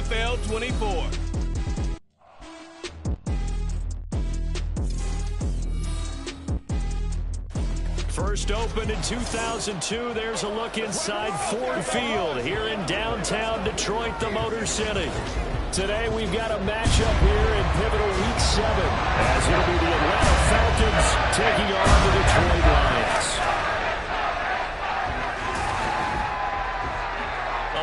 NFL 24. First opened in 2002, there's a look inside Ford Field here in downtown Detroit, the Motor City. Today we've got a matchup here in pivotal Week 7, as it'll be the Atlanta Falcons taking on the Detroit Lions.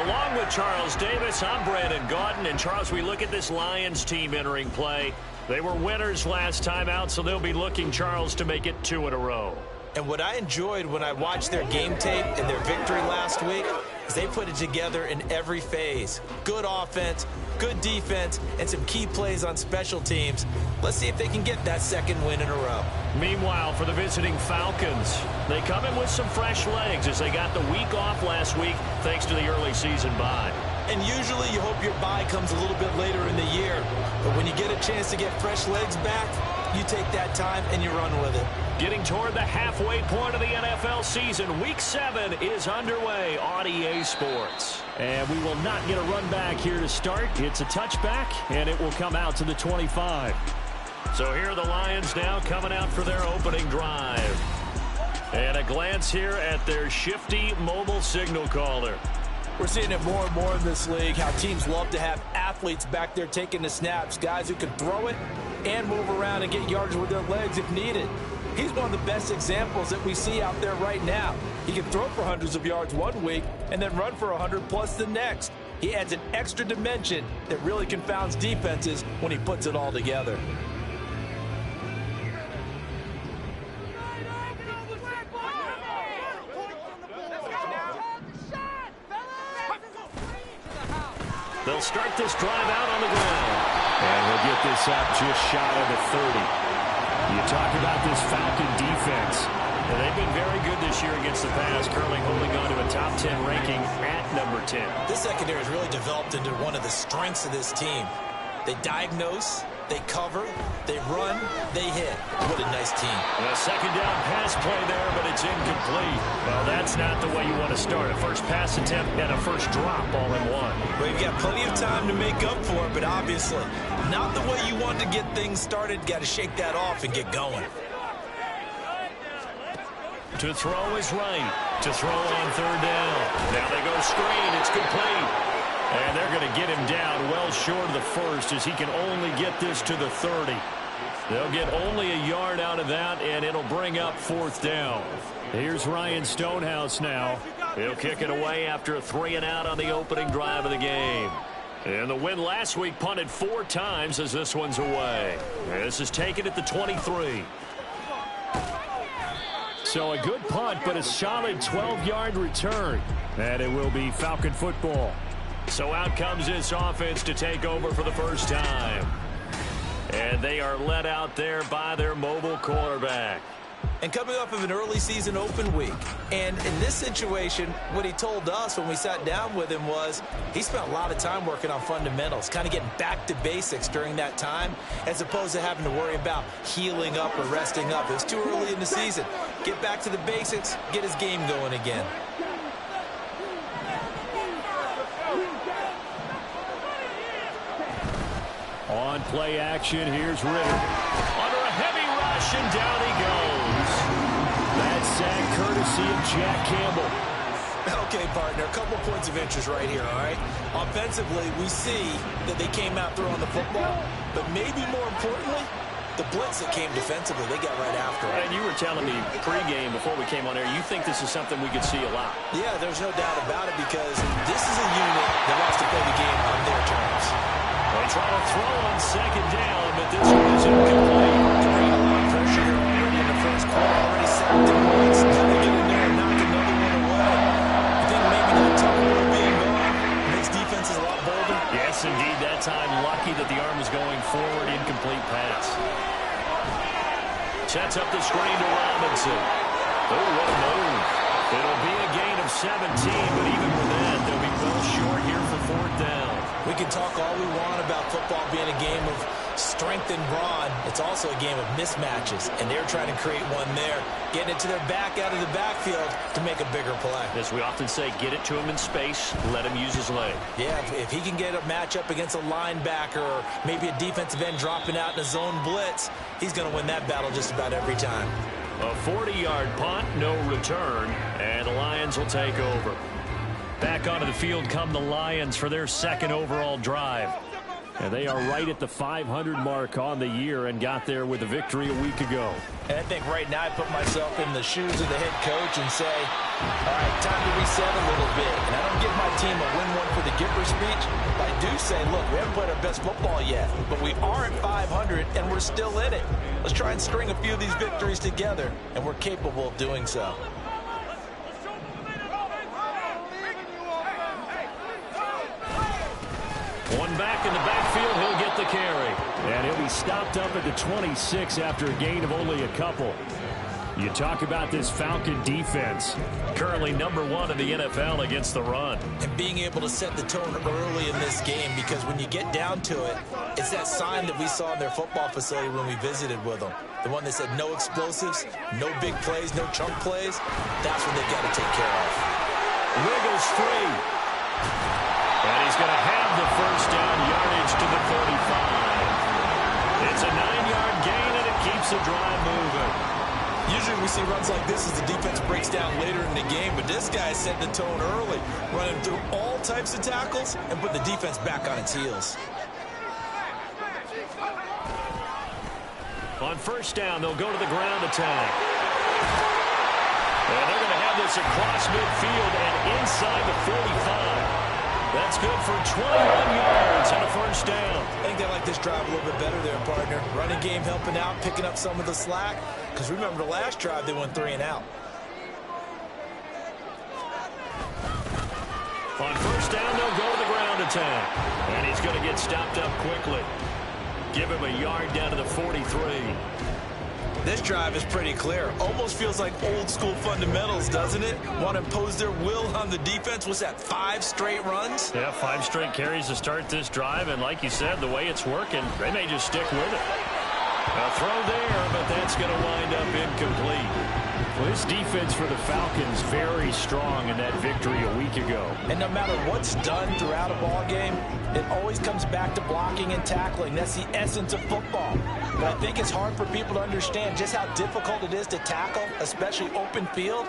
Along with Charles Davis, I'm Brandon Gaudin. And Charles, we look at this Lions team entering play. They were winners last time out, so they'll be looking, Charles, to make it 2 in a row. And what I enjoyed when I watched their game tape and their victory last week is they put it together in every phase. Good offense, good defense, and some key plays on special teams. Let's see if they can get that second win in a row. Meanwhile, for the visiting Falcons, they come in with some fresh legs as they got the week off last week thanks to the early season bye. And usually you hope your bye comes a little bit later in the year. But when you get a chance to get fresh legs back, you take that time and you run with it. Getting toward the halfway point of the NFL season, Week 7 is underway on EA Sports. And we will not get a run back here to start. It's a touchback, and it will come out to the 25. So here are the Lions now coming out for their opening drive. And a glance here at their shifty mobile signal caller. We're seeing it more and more in this league, how teams love to have athletes back there taking the snaps, guys who can throw it and move around and get yards with their legs if needed. He's one of the best examples that we see out there right now. He can throw for hundreds of yards one week and then run for 100 plus the next. He adds an extra dimension that really confounds defenses when he puts it all together. They'll start this drive out on the ground. And he'll get this up just shy of the 30. You talk about this Falcon defense. And they've been very good this year against the pass, currently holding on to a top 10 ranking at number 10. This secondary has really developed into one of the strengths of this team. They diagnose, they cover, they run, they hit. What a nice team. A second down pass play there, but it's incomplete. Well, that's not the way you want to start. A first pass attempt and a first drop all in one. Well, you've got plenty of time to make up for it, but obviously not the way you want to get things started. Got to shake that off and get going. To throw is right. To throw on third down. Now they go screen. It's complete. And they're going to get him down well short of the first as he can only get this to the 30. They'll get only a yard out of that, and it'll bring up fourth down. Here's Ryan Stonehouse now. He'll kick it away after a 3-and-out on the opening drive of the game. And the win last week punted 4 times as this one's away. This is taken at the 23. So a good punt, but a solid 12-yard return. And it will be Falcon football. So out comes this offense to take over for the first time. And they are led out there by their mobile quarterback. And coming off of an early season open week. And in this situation, what he told us when we sat down with him was he spent a lot of time working on fundamentals, kind of getting back to basics during that time, as opposed to having to worry about healing up or resting up. It was too early in the season. Get back to the basics, get his game going again. On play action, here's Ritter. Under a heavy rush, and down he goes. That sack courtesy of Jack Campbell. Okay, partner, a couple points of interest right here, all right? Offensively, we see that they came out throwing the football, but maybe more importantly, the blitz that came defensively, they got right after it. And you were telling me pregame before we came on air, you think this is something we could see a lot. Yeah, there's no doubt about it because this is a unit that wants to play the game on their terms. They try to throw on second down, but this one is incomplete. Bringing a lot of pressure here already in the first quarter. Already sacked him once. Got to get in there and knock another one away. I think maybe that turnover being gone makes defenses a lot bolder. Yes, indeed. That time, lucky that the arm was going forward. Incomplete pass. Sets up the screen to Robinson. Oh, what a move. It'll be a gain of 17, but even with that, they'll be well short here for fourth down. We can talk all we want about football being a game of strength and brawn. It's also a game of mismatches, and they're trying to create one there, getting it to their back out of the backfield to make a bigger play. As we often say, get it to him in space, let him use his leg. Yeah, if he can get a matchup against a linebacker or maybe a defensive end dropping out in a zone blitz, he's going to win that battle just about every time. A 40-yard punt, no return, and the Lions will take over. Back onto the field come the Lions for their second overall drive. And they are right at the 500 mark on the year and got there with a victory a week ago. And I think right now I put myself in the shoes of the head coach and say, all right, time to reset a little bit. And I don't give my team a win one for the Gipper speech, but I do say, look, we haven't played our best football yet, but we are at 500 and we're still in it. Let's try and string a few of these victories together, and we're capable of doing so. One back in the backfield, he'll get the carry. And he'll be stopped up at the 26 after a gain of only a couple. You talk about this Falcon defense, currently #1 in the NFL against the run. And being able to set the tone early in this game, because when you get down to it, it's that sign that we saw in their football facility when we visited with them. The one that said no explosives, no big plays, no chunk plays. That's what they've got to take care of. Wiggles free. And he's going to have the first down, yardage to the 35. It's a 9-yard gain, and it keeps the drive moving. Usually we see runs like this as the defense breaks down later in the game, but this guy set the tone early, running through all types of tackles and put the defense back on its heels. On first down, they'll go to the ground attack. And they're going to have this across midfield and inside the 45. That's good for 21 yards and a first down. I think they like this drive a little bit better there, partner. Running game helping out, picking up some of the slack. Because remember, the last drive, they went 3 and out. On first down, they'll go to the ground attack. And he's going to get stopped up quickly. Give him a yard down to the 43. This drive is pretty clear. Almost feels like old school fundamentals, doesn't it? Want to impose their will on the defense. What's that, 5 straight runs? Yeah, 5 straight carries to start this drive. And like you said, the way it's working, they may just stick with it. A throw there, but that's going to wind up incomplete. Well, this defense for the Falcons very strong in that victory a week ago. And no matter what's done throughout a ball game, it always comes back to blocking and tackling. That's the essence of football. But I think it's hard for people to understand just how difficult it is to tackle, especially open field.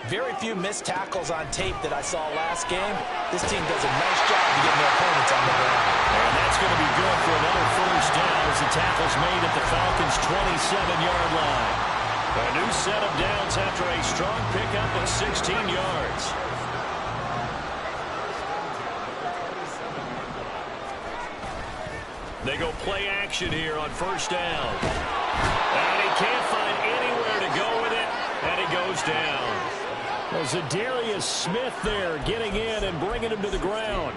Very few missed tackles on tape that I saw last game. This team does a nice job of getting their opponents on the ground. And that's going to be good for another first down as the tackle's made at the Falcons' 27-yard line. A new set of downs after a strong pickup of 16 yards. They go play action here on first down. And he can't find anywhere to go with it, and he goes down. Well, Zadarius Smith there getting in and bringing him to the ground.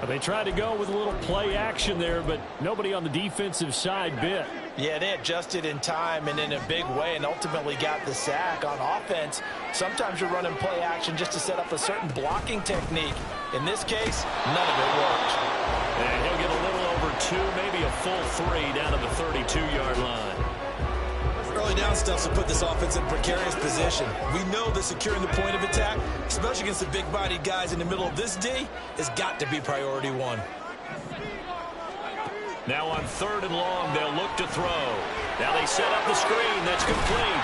They tried to go with a little play action there, but nobody on the defensive side bit. Yeah, they adjusted in time and in a big way and ultimately got the sack. On offense, sometimes you're running play action just to set up a certain blocking technique. In this case, none of it worked. And he'll get a little over 2, maybe a full 3 down to the 32-yard line. Early down stuff's to put this offense in a precarious position. We know that securing the point of attack, especially against the big-bodied guys in the middle of this D, has got to be priority 1. Now on 3rd and long, they'll look to throw. Now they set up the screen. That's complete.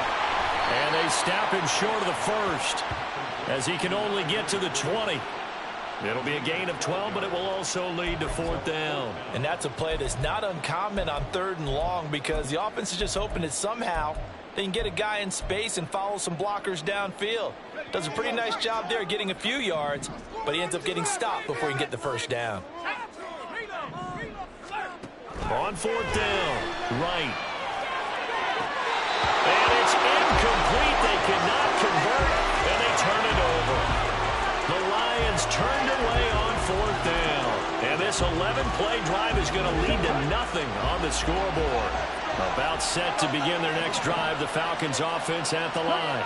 And they stop him short of the first as he can only get to the 20. It'll be a gain of 12, but it will also lead to 4th down. And that's a play that's not uncommon on 3rd and long because the offense is just hoping that somehow they can get a guy in space and follow some blockers downfield. Does a pretty nice job there getting a few yards, but he ends up getting stopped before he can get the first down. On 4th down, right. And it's incomplete. They cannot convert, and they turn it over. The Lions turned away on 4th down. And this 11-play drive is going to lead to nothing on the scoreboard. About set to begin their next drive, the Falcons offense at the line.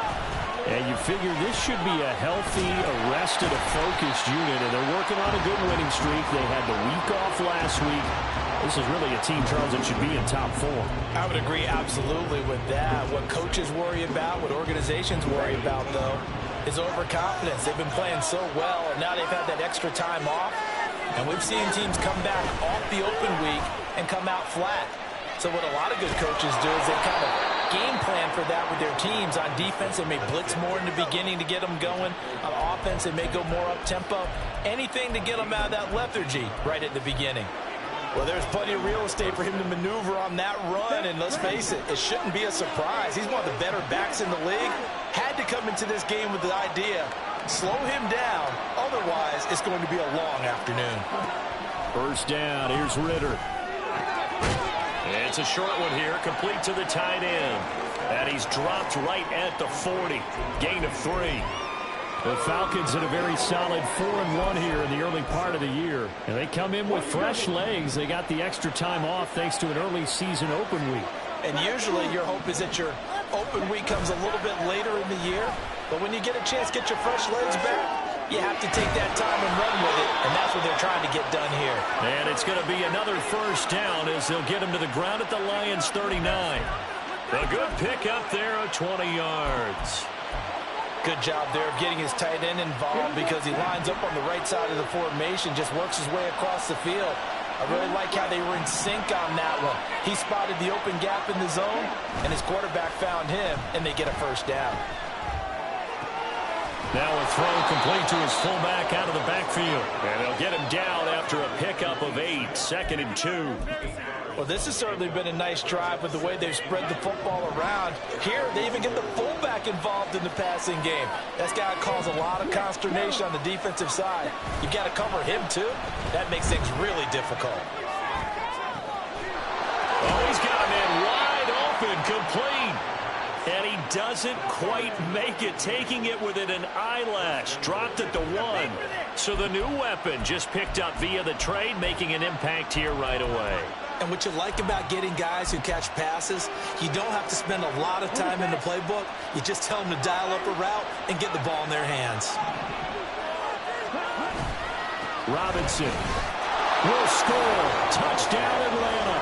And you figure this should be a healthy, arrested, a focused unit. And they're working on a good winning streak. They had the week off last week. This is really a team, Charles, that should be in top 4. I would agree absolutely with that. What coaches worry about, what organizations worry about, though, is overconfidence. They've been playing so well, and now they've had that extra time off. And we've seen teams come back off the open week and come out flat. So what a lot of good coaches do is they kind of game plan for that with their teams. On defense, they may blitz more in the beginning to get them going. On offense, they may go more up-tempo. Anything to get them out of that lethargy right at the beginning. Well, there's plenty of real estate for him to maneuver on that run, and let's face it, it shouldn't be a surprise. He's one of the better backs in the league. Had to come into this game with the idea, slow him down, otherwise it's going to be a long afternoon. First down, here's Ritter. It's a short one here, complete to the tight end. And he's dropped right at the 40. Gain of 3. The Falcons had a very solid 4-1 here in the early part of the year. And they come in with fresh legs. They got the extra time off thanks to an early season open week. And usually your hope is that your open week comes a little bit later in the year. But when you get a chance to get your fresh legs back, you have to take that time and run with it. And that's what they're trying to get done here. And it's going to be another first down as they'll get him to the ground at the Lions' 39. A good pick up there at 20 yards. Good job there of getting his tight end involved because he lines up on the right side of the formation, just works his way across the field. I really like how they were in sync on that one. He spotted the open gap in the zone, and his quarterback found him, and they get a first down. Now a throw complete to his fullback out of the backfield. And they'll get him down after a pickup of 8, 2nd and 2. Well, this has certainly been a nice drive with the way they've spread the football around. Here, they even get the fullback involved in the passing game. That's got to cause a lot of consternation on the defensive side. You've got to cover him, too. That makes things really difficult. Oh, he's got him in wide open, complete. And he doesn't quite make it, taking it within an eyelash. Dropped at the 1. So the new weapon just picked up via the trade, making an impact here right away. And what you like about getting guys who catch passes, you don't have to spend a lot of time in the playbook. You just tell them to dial up a route and get the ball in their hands. Robinson will score. Touchdown, Atlanta.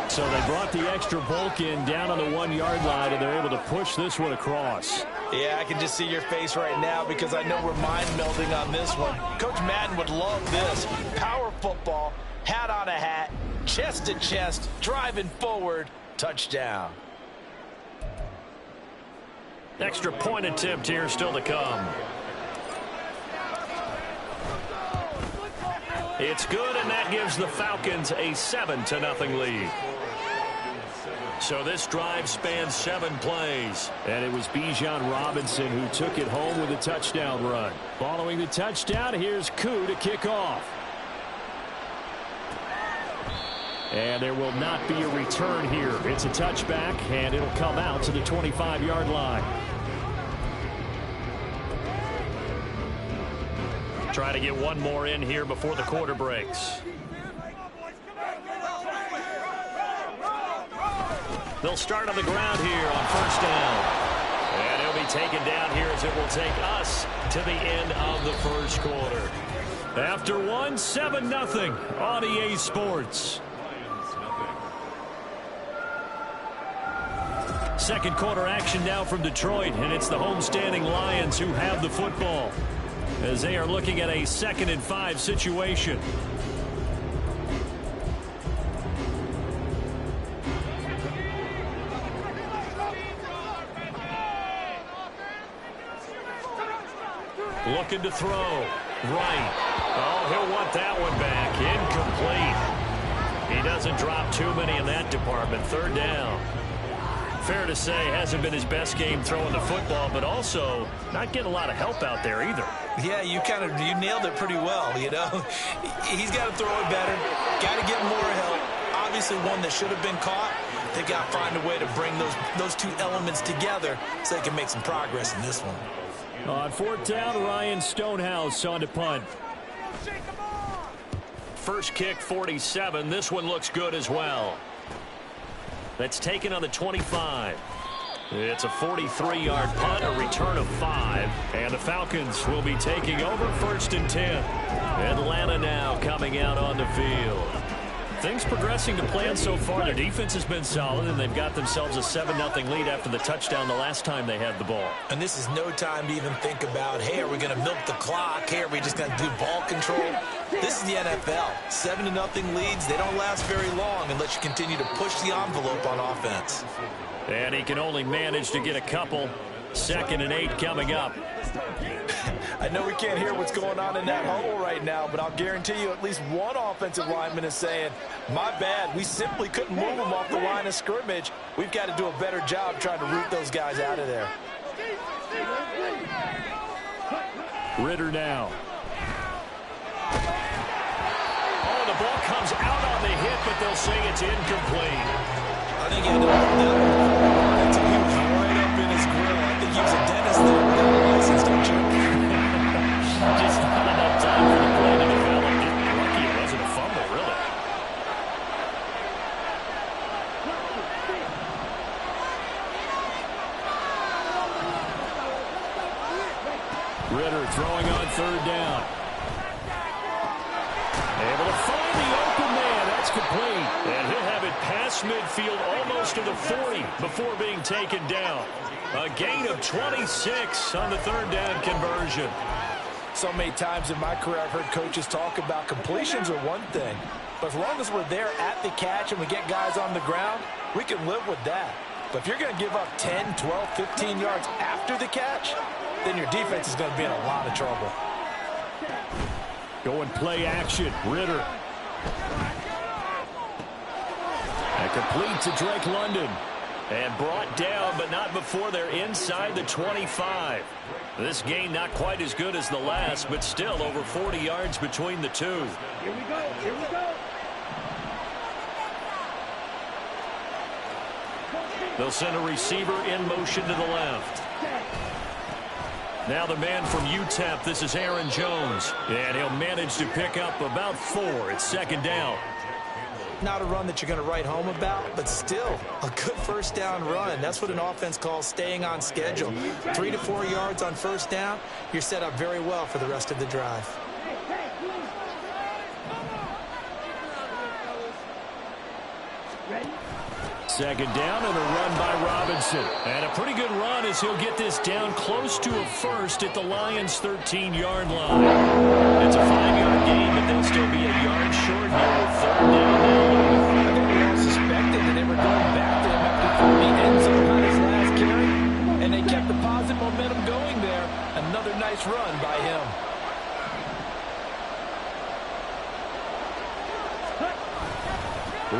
So they brought the extra bulk in down on the 1-yard line, and they're able to push this one across. Yeah, I can just see your face right now because I know we're mind-melding on this one. Coach Madden would love this. Power football. Hat on a hat, chest to chest, driving forward, touchdown. Extra point attempt here still to come. It's good, and that gives the Falcons a 7-0 lead. So this drive spans 7 plays. And it was Bijan Robinson who took it home with a touchdown run. Following the touchdown, here's Koo to kick off. And there will not be a return here. It's a touchback, and it'll come out to the 25-yard line. Try to get one more in here before the quarter breaks. They'll start on the ground here on first down. And he'll be taken down here as it will take us to the end of the first quarter. After 1, 7-0 on EA Sports. Second quarter action now from Detroit, and it's the homestanding Lions who have the football as they are looking at a 2nd and 5 situation. Looking to throw. Right. Oh, he'll want that one back. Incomplete. He doesn't drop too many in that department. Third down. Fair to say, hasn't been his best game throwing the football, but also not getting a lot of help out there either. Yeah, you nailed it pretty well, you know. He's got to throw it better, got to get more help. Obviously one that should have been caught. They got to find a way to bring those two elements together so they can make some progress in this one. On 4th down, Ryan Stonehouse on to punt. First kick, 47. This one looks good as well. That's taken on the 25. It's a 43-yard punt, a return of 5, and the Falcons will be taking over 1st and 10. Atlanta now coming out on the field. Things progressing to plan so far. Their defense has been solid, and they've got themselves a 7-0 lead after the touchdown the last time they had the ball. And this is no time to even think about, hey, are we going to milk the clock? Hey, are we just going to do ball control? This is the NFL. 7-0 leads, they don't last very long unless you continue to push the envelope on offense. And he can only manage to get a couple. 2nd and 8 coming up. I know we can't hear what's going on in that huddle right now, but I'll guarantee you at least one offensive lineman is saying, my bad, we simply couldn't move them off the line of scrimmage. We've got to do a better job trying to root those guys out of there. Ritter now. Oh, the ball comes out on the hit, but they'll say it's incomplete. I think he had to hold that one until he was right up in his grill. I think he was a dentist there without a license, don't you? Just not enough time for the play to develop. Lucky it wasn't a fumble, really. Ritter throwing on 3rd down. Able to find the open man. That's complete. And he'll have it past midfield almost to the 40 before being taken down. A gain of 26 on the 3rd down conversion. So many times in my career I've heard coaches talk about completions are one thing, but as long as we're there at the catch and we get guys on the ground, we can live with that. But if you're going to give up 10, 12, 15 yards after the catch, then your defense is going to be in a lot of trouble. Going play action. Ritter. And complete to Drake London. And brought down, but not before they're inside the 25. This gain not quite as good as the last, but still over 40 yards between the two. Here we go. Here we go. They'll send a receiver in motion to the left. Now the man from UTEP, this is Aaron Jones. And he'll manage to pick up about 4. It's 2nd down. Not a run that you're going to write home about, but still a good 1st down run. That's what an offense calls staying on schedule. 3 to 4 yards on 1st down, you're set up very well for the rest of the drive. Ready? 2nd down and a run by Robinson. And a pretty good run as he'll get this down close to a 1st at the Lions' 13-yard line. It's a 5-yard gain, but they'll still be a yard short here with 3rd down. I think we all suspected that they were going back to him after the end zone on his last carry, and they kept the positive momentum going there. Another nice run by him.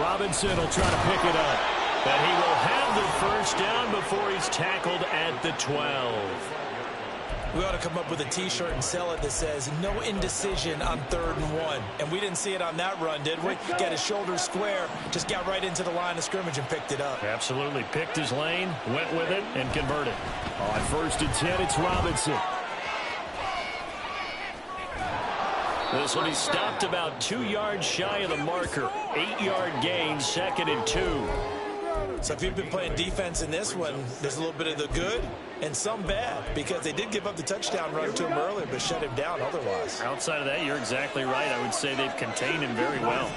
Robinson will try to pick it up. And he will have the 1st down before he's tackled at the 12. We ought to come up with a T-shirt and sell it that says, no indecision on 3rd and 1. And we didn't see it on that run, did we? Got his shoulders square, just got right into the line of scrimmage and picked it up. Absolutely. Picked his lane, went with it, and converted. On 1st and 10, it's Robinson. This one, he stopped about 2 yards shy of the marker. 8-yard gain, 2nd and 2. So if you've been playing defense in this one, there's a little bit of the good and some bad, because they did give up the touchdown run to him earlier, but shut him down otherwise. Outside of that, you're exactly right. I would say they've contained him very well.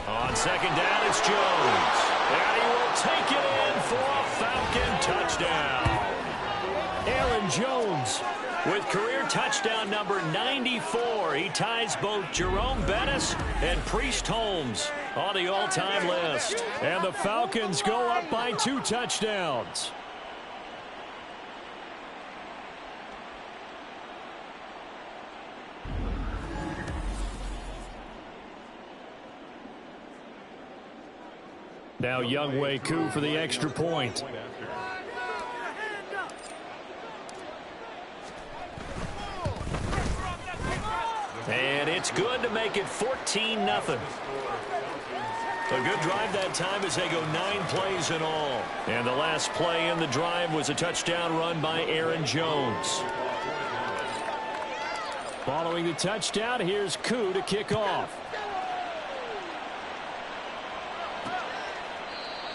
On 2nd down, it's Jones. And he will take it in for a Falcon touchdown. Aaron Jones with career touchdown number 94. He ties both Jerome Bettis and Priest Holmes on the all-time list. And the Falcons go up by 2 touchdowns. Now Younghoe Koo for the extra point. And it's good to make it 14-0. A good drive that time as they go 9 plays in all. And the last play in the drive was a touchdown run by Aaron Jones. Following the touchdown, here's Koo to kick off.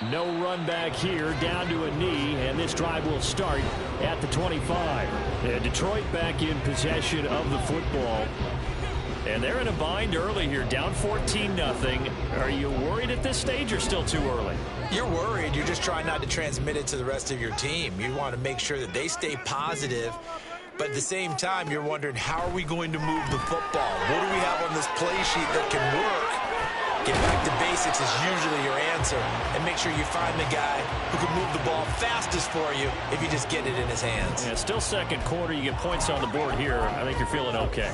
No run back here, down to a knee, and this drive will start at the 25. And Detroit back in possession of the football. And they're in a bind early here, down 14-0. Are you worried at this stage or still too early? You're worried. You're just trying not to transmit it to the rest of your team. You want to make sure that they stay positive. But at the same time, you're wondering, how are we going to move the football? What do we have on this play sheet that can work? Get back to basics is usually your answer. And make sure you find the guy who can move the ball fastest for you if you just get it in his hands. Yeah, still second quarter. You get points on the board here. I think you're feeling okay.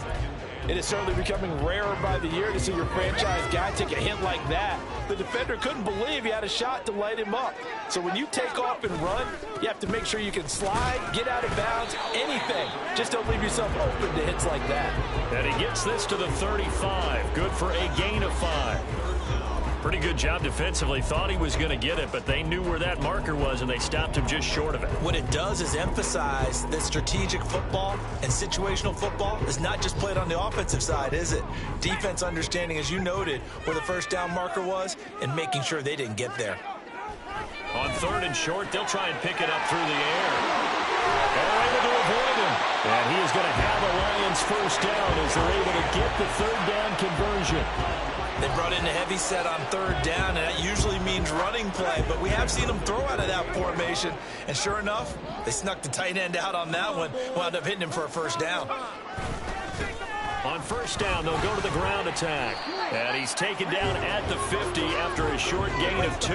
It is certainly becoming rarer by the year to see your franchise guy take a hit like that. The defender couldn't believe he had a shot to light him up. So when you take off and run, you have to make sure you can slide, get out of bounds, anything. Just don't leave yourself open to hits like that. And he gets this to the 35. Good for a gain of 5. Pretty good job defensively. Thought he was going to get it, but they knew where that marker was, and they stopped him just short of it. What it does is emphasize that strategic football and situational football is not just played on the offensive side, is it? Defense understanding, as you noted, where the first down marker was and making sure they didn't get there. On 3rd and short, they'll try and pick it up through the air. They're able to avoid him. And he is going to have the Lions first down as they're able to get the 3rd down conversion. They brought in a heavy set on 3rd down, and that usually means running play. But we have seen them throw out of that formation. And sure enough, they snuck the tight end out on that one. Wound up hitting him for a first down. On 1st down, they'll go to the ground attack. And he's taken down at the 50 after a short gain of 2.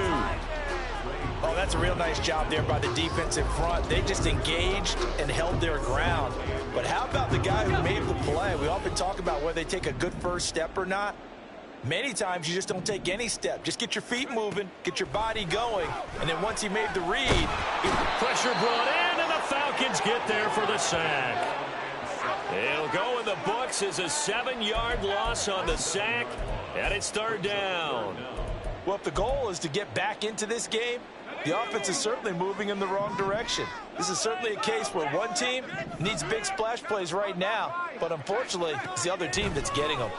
Oh, that's a real nice job there by the defense in front. They just engaged and held their ground. But how about the guy who made the play? We often talk about whether they take a good first step or not. Many times you just don't take any step. Just get your feet moving, get your body going, and then once he made the read, pressure brought in, and the Falcons get there for the sack. It'll go in the books as a 7-yard loss on the sack, and it's 3rd down. Well, if the goal is to get back into this game, the offense is certainly moving in the wrong direction. This is certainly a case where one team needs big splash plays right now, but unfortunately, it's the other team that's getting them.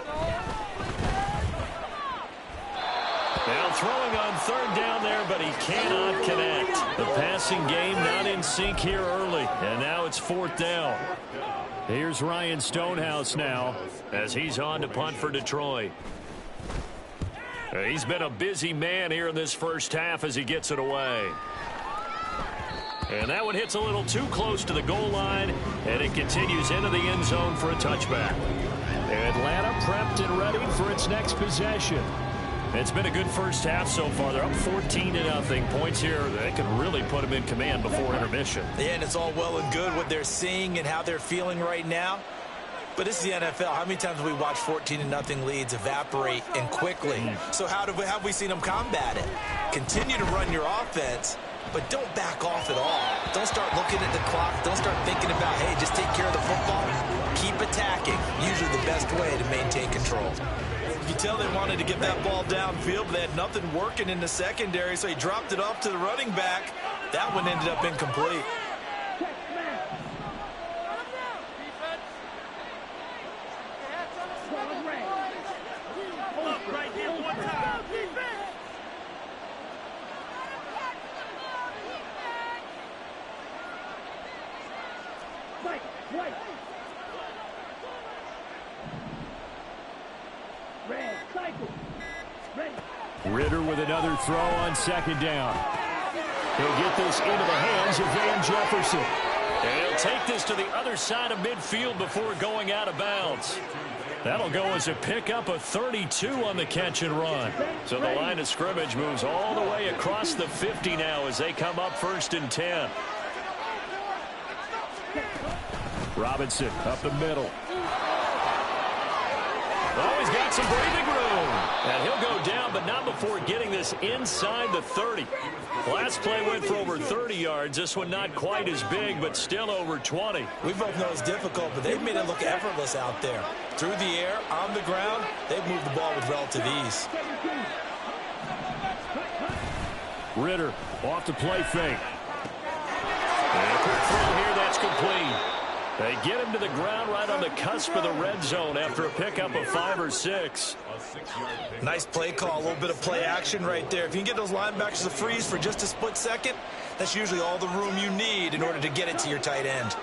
Now throwing on 3rd down there, but he cannot connect. The passing game not in sync here early, and now it's 4th down. Here's Ryan Stonehouse now as he's on to punt for Detroit. He's been a busy man here in this first half as he gets it away. And that one hits a little too close to the goal line, and it continues into the end zone for a touchback. Atlanta prepped and ready for its next possession. It's been a good first half so far. They're up 14-0. Points here, they can really put them in command before intermission. Yeah, and it's all well and good what they're seeing and how they're feeling right now. But this is the NFL. How many times have we watched 14-0 leads evaporate and quickly? So how have we seen them combat it? Continue to run your offense, but don't back off at all. Don't start looking at the clock. Don't start thinking about, hey, just take care of the football. Keep attacking. Usually the best way to maintain control. You tell they wanted to get that ball downfield, but they had nothing working in the secondary, so he dropped it off to the running back. That one ended up incomplete. Ritter with another throw on 2nd down. He'll get this into the hands of Van Jefferson. And he'll take this to the other side of midfield before going out of bounds. That'll go as a pickup of 32 on the catch and run. So the line of scrimmage moves all the way across the 50 now as they come up 1st and 10. Robinson up the middle. Oh, he's got some breathing room. And he'll go down, but not before getting this inside the 30. Last play went for over 30 yards. This one not quite as big, but still over 20. We both know it's difficult, but they've made it look effortless out there. Through the air, on the ground, they've moved the ball with relative ease. Ritter off the play fake. And a quick throw here, that's complete. They get him to the ground right on the cusp of the red zone after a pickup of 5 or number 6. Nice play call, a little bit of play action right there. If you can get those linebackers to freeze for just a split second, that's usually all the room you need in order to get it to your tight end.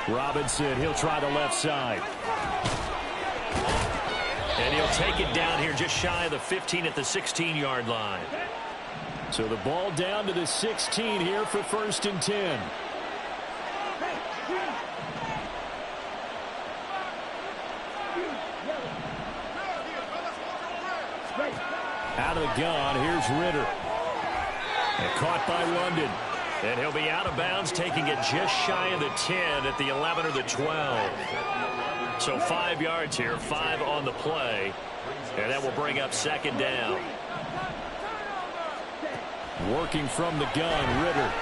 Robinson, he'll try the left side. And he'll take it down here just shy of the 15 at the 16-yard line. So the ball down to the 16 here for 1st and 10. Out of the gun, here's Ritter. And caught by London. And he'll be out of bounds, taking it just shy of the 10 at the 11 or the 12. So 5 yards here, 5 on the play. And that will bring up 2nd down. Working from the gun, Ritter.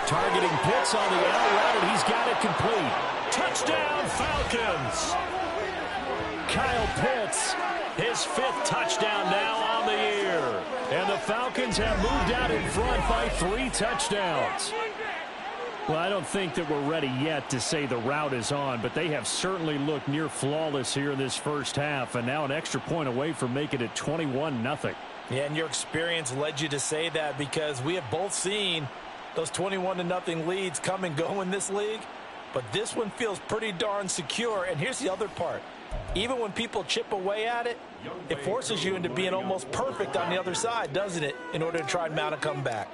Targeting Pitts on the out route, and he's got it complete. Touchdown, Falcons! Kyle Pitts, his 5th touchdown now on the year. And the Falcons have moved out in front by 3 touchdowns. Well, I don't think that we're ready yet to say the route is on, but they have certainly looked near flawless here in this first half, and now an extra point away from making it 21-0. Yeah, and your experience led you to say that, because we have both seen those 21-0 leads come and go in this league, but this one feels pretty darn secure. And here's the other part. Even when people chip away at it, it forces you into being almost perfect on the other side, doesn't it, in order to try and mount a comeback.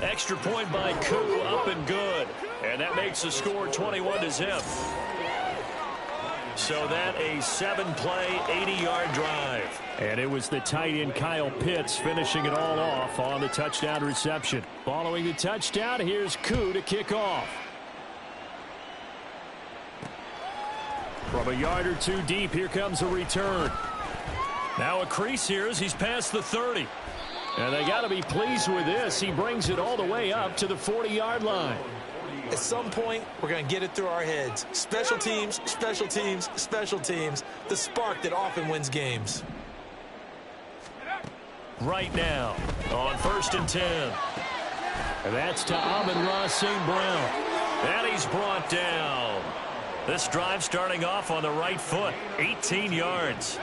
Extra point by Koo, up and good. And that makes the score 21-0. So that a 7-play, 80-yard drive. And it was the tight end Kyle Pitts finishing it all off on the touchdown reception. Following the touchdown, here's Koo to kick off. From a yard or 2 deep, here comes a return. Now a crease here as he's past the 30. And they got to be pleased with this. He brings it all the way up to the 40-yard line. At some point, we're going to get it through our heads. Special teams, special teams, special teams. The spark that often wins games. Right now, on 1st and 10. And that's to Amon-Ra St. Brown. And he's brought down. This drive starting off on the right foot. 18 yards.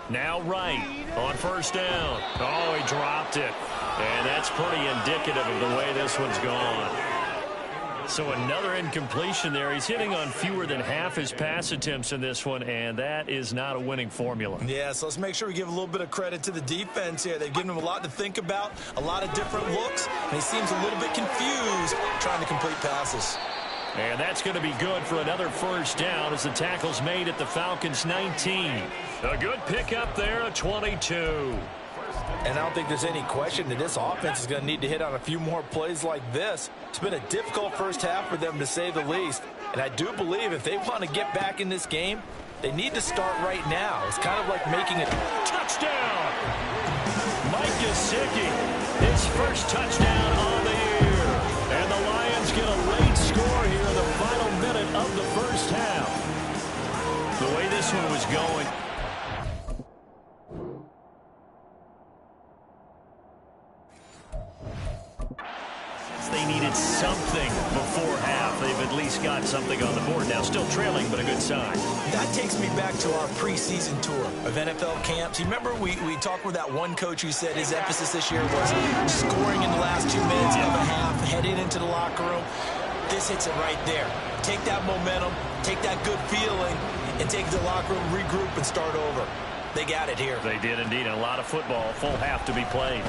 Now right on 1st down. Oh, he dropped it. And that's pretty indicative of the way this one's gone. So another incompletion there. He's hitting on fewer than half his pass attempts in this one, and that is not a winning formula. Yeah, so let's make sure we give a little bit of credit to the defense here. They've given him a lot to think about, a lot of different looks, and he seems a little bit confused trying to complete passes. And that's going to be good for another 1st down as the tackle's made at the Falcons' 19. A good pickup there, a 22. And I don't think there's any question that this offense is going to need to hit on a few more plays like this. It's been a difficult first half for them, to say the least. And I do believe if they want to get back in this game, they need to start right now. It's kind of like making a touchdown. Mike Gesicki, his first touchdown on the year. And the Lions get a late score here in the final minute of the first half. The way this one was going, they needed something before half. They've at least got something on the board now. Still trailing, but a good sign. That takes me back to our preseason tour of NFL camps. You remember we talked with that one coach who said his emphasis this year was scoring in the last 2 minutes of a half, heading into the locker room. This hits it right there. Take that momentum, take that good feeling, and take it to the locker room, regroup, and start over. They got it here. They did indeed. And a lot of football, full half to be played.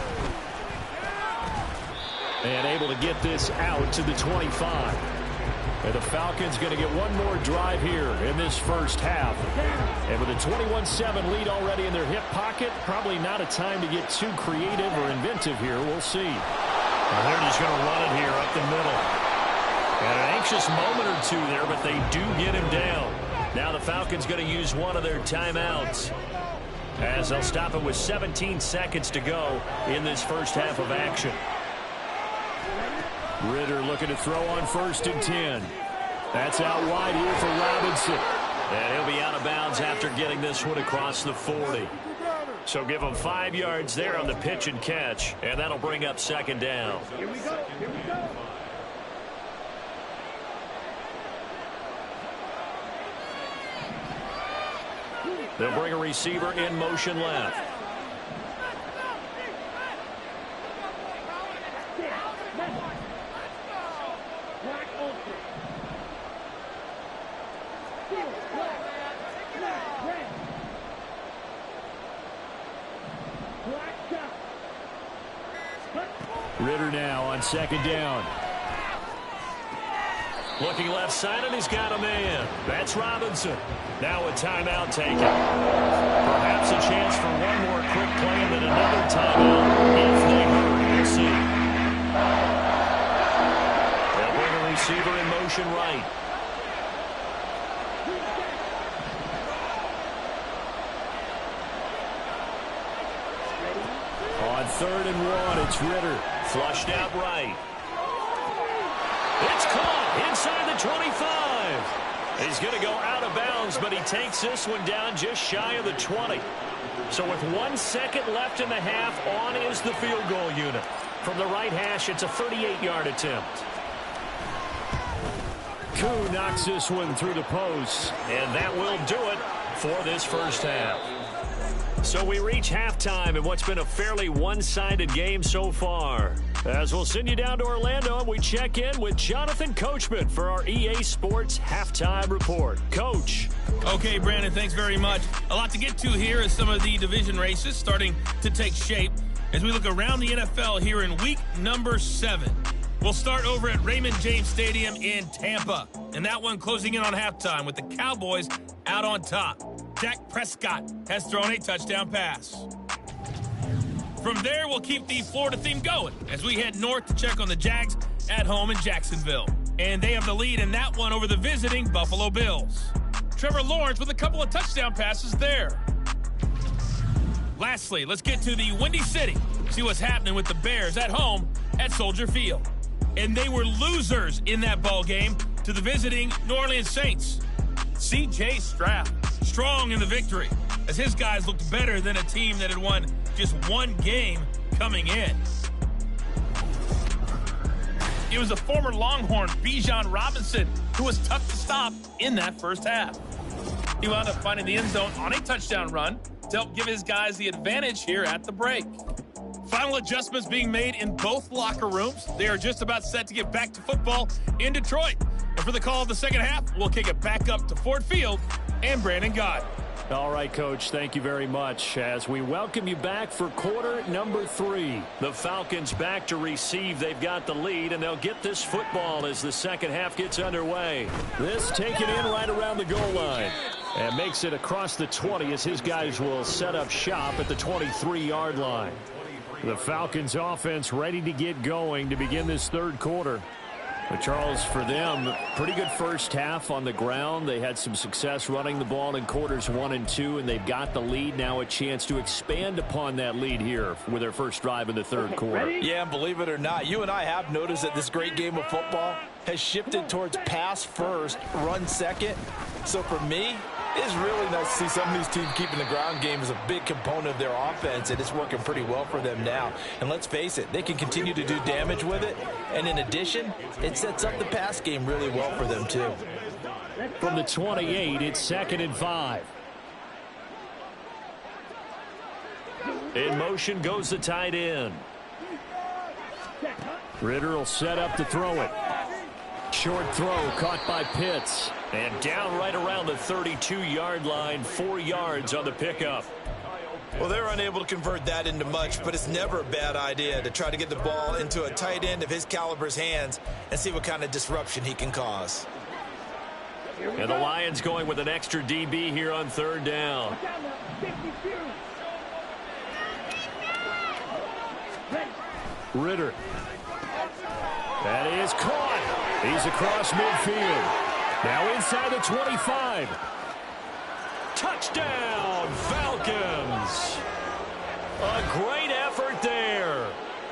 And able to get this out to the 25. And the Falcons going to get one more drive here in this first half. And with a 21-7 lead already in their hip pocket, probably not a time to get too creative or inventive here. We'll see. And they're just going to run it here up the middle. And an anxious moment or two there, but they do get him down. Now the Falcons going to use one of their timeouts, as they'll stop it with 17 seconds to go in this first half of action. Ritter looking to throw on 1st and 10. That's out wide here for Robinson. And he'll be out of bounds after getting this one across the 40. So give them 5 yards there on the pitch and catch, and that'll bring up second down. Here we go. Here we go. They'll bring a receiver in motion left. Ritter now on second down. Looking left side, and he's got a man. That's Robinson. Now a timeout taken. Perhaps a chance for one more quick play and then another timeout if they hurry. We'll see. They'll bring a receiver in motion right. On 3rd and 1, it's Ritter. Flushed out right. It's caught inside the 25. He's going to go out of bounds, but he takes this one down just shy of the 20. So with 1 second left in the half, on is the field goal unit. From the right hash, it's a 38-yard attempt. Koo knocks this one through the post, and that will do it for this first half. So we reach halftime in what's been a fairly one-sided game so far. As we'll send you down to Orlando, and we check in with Jonathan Coachman for our EA Sports Halftime Report. Coach. Okay, Brandon, thanks very much. A lot to get to here as some of the division races starting to take shape as we look around the NFL here in week number 7. We'll start over at Raymond James Stadium in Tampa, and that one closing in on halftime with the Cowboys out on top. Dak Prescott has thrown a touchdown pass. From there, we'll keep the Florida theme going as we head north to check on the Jags at home in Jacksonville. And they have the lead in that one over the visiting Buffalo Bills. Trevor Lawrence with a couple of touchdown passes there. Lastly, let's get to the Windy City. See what's happening with the Bears at home at Soldier Field. And they were losers in that ball game to the visiting New Orleans Saints. C.J. Stroud, strong in the victory, as his guys looked better than a team that had won just one game coming in. It was the former Longhorn, Bijan Robinson, who was tough to stop in that first half. He wound up finding the end zone on a touchdown run to help give his guys the advantage here at the break. Final adjustments being made in both locker rooms. They are just about set to get back to football in Detroit. And for the call of the second half, we'll kick it back up to Ford Field and Brandon Gott. All right, Coach, thank you very much as we welcome you back for quarter number 3. The Falcons back to receive. They've got the lead, and they'll get this football as the second half gets underway. This taken in right around the goal line and makes it across the 20 as his guys will set up shop at the 23-yard line. The Falcons offense ready to get going to begin this third quarter. But Charles, for them, pretty good first half on the ground. They had some success running the ball in quarters 1 and 2, and they've got the lead. Now a chance to expand upon that lead here with their first drive in the third quarter. Yeah, and believe it or not, you and I have noticed that this great game of football has shifted towards pass first, run second. So for me, it's really nice to see some of these teams keeping the ground game as a big component of their offense, and it's working pretty well for them now. And let's face it, they can continue to do damage with it. And in addition, it sets up the pass game really well for them, too. From the 28, it's 2nd and 5. In motion goes the tight end. Ritter will set up to throw it. Short throw caught by Pitts. And down right around the 32-yard line, 4 yards on the pickup. Well, they're unable to convert that into much, but it's never a bad idea to try to get the ball into a tight end of his caliber's hands and see what kind of disruption he can cause. And the Lions going with an extra DB here on 3rd down. Ritter. That is caught. He's across midfield. Now inside the 25. Touchdown, Falcons. A great effort there.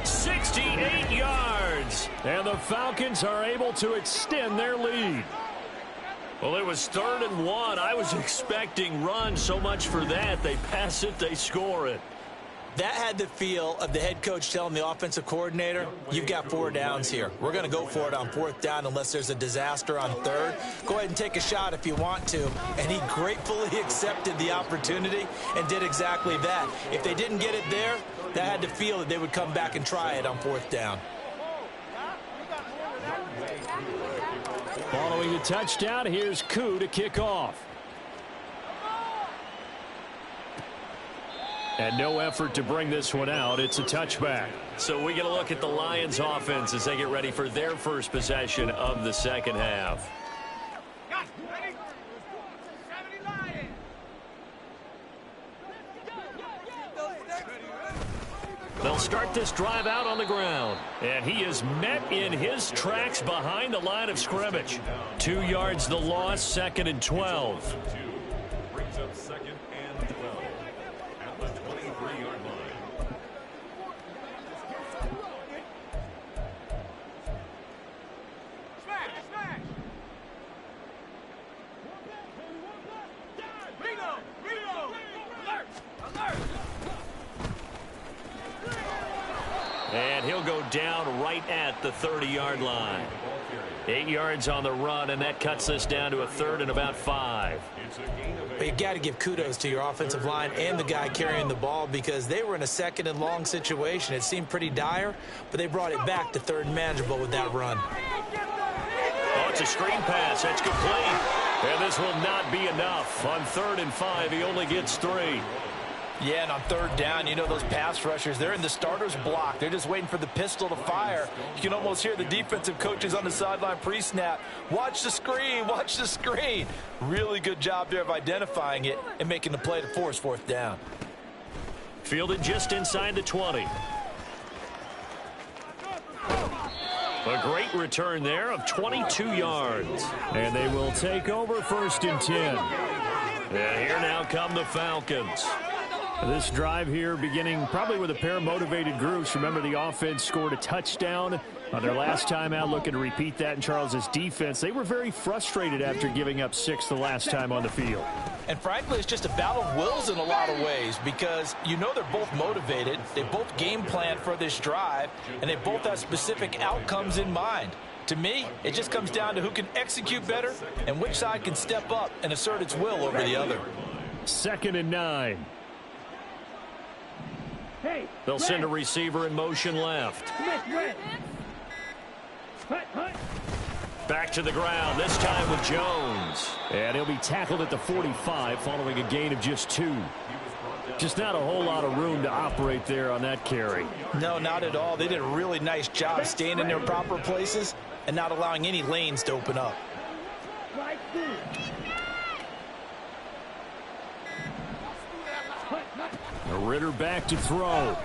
68 yards. And the Falcons are able to extend their lead. Well, it was 3rd and 1. I was expecting run. So much for that. They pass it, they score it. That had the feel of the head coach telling the offensive coordinator, you've got 4 downs here. We're going to go for it on 4th down unless there's a disaster on 3rd. Go ahead and take a shot if you want to. And he gratefully accepted the opportunity and did exactly that. If they didn't get it there, that had the feel that they would come back and try it on 4th down. Following the touchdown, here's Koo to kick off. And no effort to bring this one out. It's a touchback. So we get a look at the Lions offense as they get ready for their first possession of the second half. They'll start this drive out on the ground. And he is met in his tracks behind the line of scrimmage. 2 yards the loss, 2nd and 12. Brings up 2nd and 12 at the 23-yard line. Smash! Bingo! Alert! And he'll go down right at the 30-yard line. 8 yards on the run, and that cuts us down to a 3rd and about 5. But you got to give kudos to your offensive line and the guy carrying the ball because they were in a 2nd and long situation. It seemed pretty dire, but they brought it back to 3rd and manageable with that run. Oh, it's a screen pass. That's complete. And this will not be enough. On 3rd and 5, he only gets 3. Yeah, and on 3rd down, you know those pass rushers, they're in the starter's block. They're just waiting for the pistol to fire. You can almost hear the defensive coaches on the sideline pre-snap. Watch the screen, watch the screen. Really good job there of identifying it and making the play to force 4th down. Fielded just inside the 20. A great return there of 22 yards. And they will take over 1st and 10. And here now come the Falcons. This drive here beginning probably with a pair of motivated groups. Remember, the offense scored a touchdown on their last time out. Looking to repeat that in Charles's defense. They were very frustrated after giving up 6 the last time on the field. And frankly, it's just a battle of wills in a lot of ways because you know they're both motivated. They both game plan for this drive, and they both have specific outcomes in mind. To me, it just comes down to who can execute better and which side can step up and assert its will over the other. 2nd and 9. They'll send a receiver in motion left. Back to the ground, this time with Jones. And he'll be tackled at the 45 following a gain of just 2. Just not a whole lot of room to operate there on that carry. No, not at all. They did a really nice job staying in their proper places and not allowing any lanes to open up. Ritter back to throw.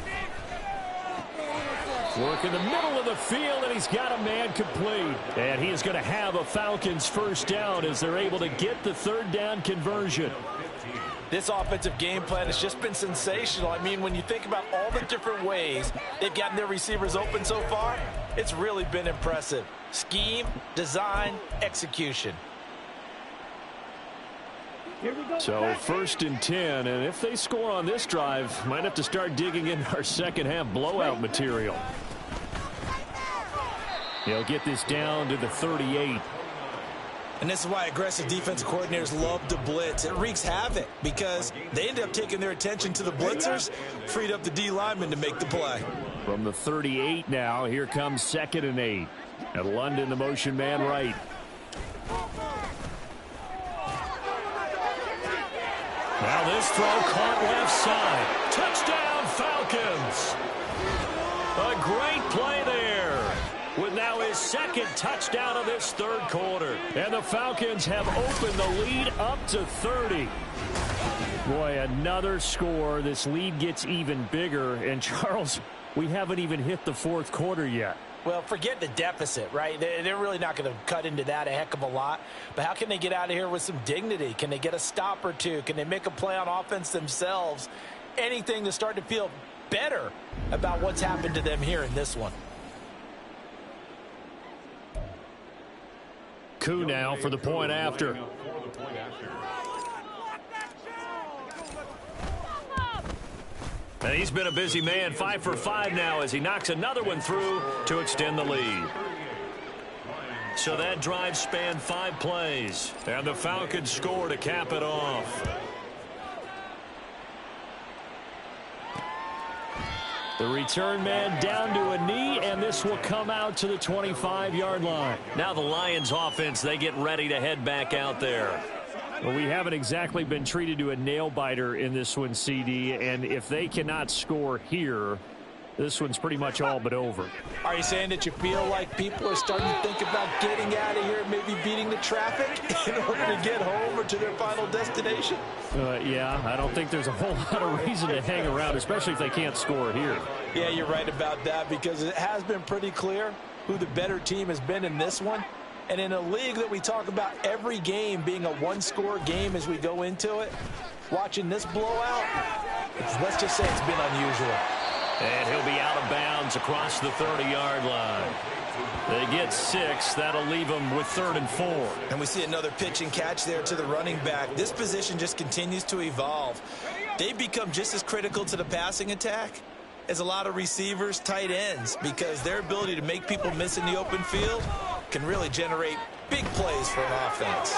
Work in the middle of the field, and he's got a man complete. And he is going to have a Falcons 1st down as they're able to get the 3rd down conversion. This offensive game plan has just been sensational. I mean, when you think about all the different ways they've gotten their receivers open so far, it's really been impressive. Scheme, design, execution. So 1st and 10, and if they score on this drive, might have to start digging in our second half blowout material. They'll get this down to the 38. And this is why aggressive defensive coordinators love to blitz. It wreaks havoc because they end up taking their attention to the blitzers, freed up the D lineman to make the play. From the 38 now, here comes 2nd and 8. And London, the motion man right. Now this throw caught left side. Touchdown, Falcons. A great play there. With now his 2nd touchdown of this 3rd quarter. And the Falcons have opened the lead up to 30. Boy, another score. This lead gets even bigger. And Charles, we haven't even hit the 4th quarter yet. Well, forget the deficit, right? They're really not going to cut into that a heck of a lot. But how can they get out of here with some dignity? Can they get a stop or two? Can they make a play on offense themselves? Anything to start to feel better about what's happened to them here in this one. Koo now for the point after. And he's been a busy man, 5 for 5 now as he knocks another one through to extend the lead. So that drive spanned 5 plays, and the Falcons score to cap it off. The return man down to a knee, and this will come out to the 25-yard line. Now the Lions offense, they get ready to head back out there. Well, we haven't exactly been treated to a nail-biter in this one, CD, and if they cannot score here, this one's pretty much all but over. Are you saying that you feel like people are starting to think about getting out of here and maybe beating the traffic in order to get home or to their final destination? Yeah, I don't think there's a whole lot of reason to hang around, especially if they can't score here. Yeah, you're right about that, because it has been pretty clear who the better team has been in this one. And in a league that we talk about every game being a one-score game as we go into it, watching this blowout, let's just say it's been unusual. And he'll be out of bounds across the 30-yard line. They get 6. That'll leave them with 3rd and 4. And we see another pitch and catch there to the running back. This position just continues to evolve. They've become just as critical to the passing attack as a lot of receivers, tight ends, because their ability to make people miss in the open field can really generate big plays for an offense.